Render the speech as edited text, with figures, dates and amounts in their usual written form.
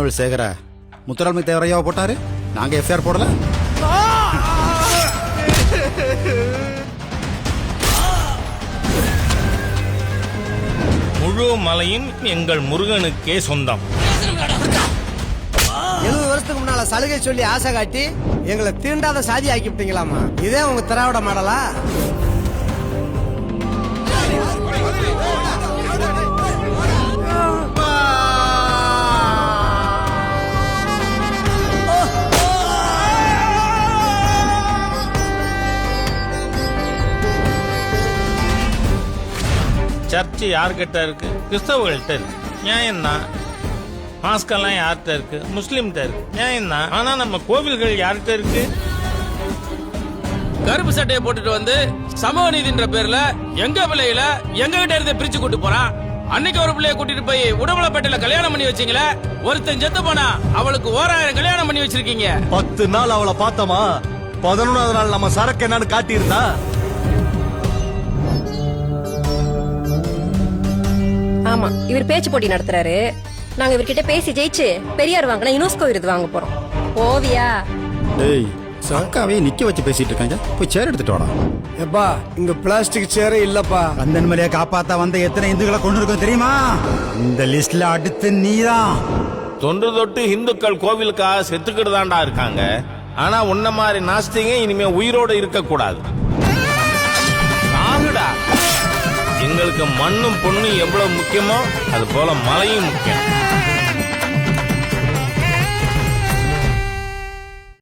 Constable சேகர முத்துராமி தேவரையாவை போட்டாரு, நாங்க FIR போடல. முழு மலையும் எங்கள் முருகனுக்கே சொந்தம். 70 வருஷத்துக்கு முன்னால சலுகை சொல்லி ஆசை காட்டி எங்களை தீண்டாத சாதி ஆக்கிவிட்டீங்களாமா. இதே உங்க திராவிட மாடலா? சர்ச்சு யார்கிட்ட இருக்கு? கிறிஸ்தவர்கள்ட்ட இருக்கு. நியாயம் தான். மாஸ்கெல்லாம் யார்கிட்ட இருக்கு? முஸ்லீம்கிட்ட இருக்கு. நியாயம் தான். ஆனா நம்ம கோவில்கள் யார்கிட்ட இருக்கு? கருப்பு சட்டையை போட்டுட்டு வந்து சமூக நீதின்ற பேர்ல எங்க பிள்ளைகள எங்க கிட்ட இருந்து பிரிச்சு கூட்டு போறான். அன்னைக்கு ஒரு பிள்ளைய கூட்டிட்டு போய் உடம்புலப்பேட்டையில கல்யாணம் பண்ணி வச்சீங்களே, ஒருத்தன் செத்து போனா அவளுக்கு 1000 கல்யாணம் பண்ணி வச்சிருக்கீங்க. 10 நாள் அவளை பார்த்தோமா, 11வது நாள் நம்ம சரக்கு என்னன்னு காட்டியிருந்தா. ஆமா, இவர் பேச்சு போட்டி நடத்துறாரு. நாங்க இவர்கிட்ட பேசி ஜெயிச்சு பெரியார் வாங்கினா யுனெஸ்கோ விருது வாங்க போறோம். ஓவியா டேய், அக்காவே நிக்க வச்சு பேசிட்டு இருக்காங்க. போய் சேர் எடுத்துட்டு வாடா. எப்பா இங்க பிளாஸ்டிக் சேரே இல்லப்பா. கந்தன் மலையை காப்பாத்த வந்த எத்தனை இந்துக்களை கொண்டு இருக்கோம் தெரியுமா? இந்த லிஸ்ட்ல அடுத்து நீதான். தொன்று தொட்டு இந்துக்கள் கோவிலுக்காக செத்துக்கிட்டு தாண்டா இருக்காங்க. ஆனா உன்ன மாதிரி நாஸ்திங்க இனிமே உயிரோட இருக்க கூடாது. சாகுடா. எங்களுக்கு மண்ணும் பொண்ணும் எவ்வளவு முக்கியமோ அது போல மலையும் முக்கியம்.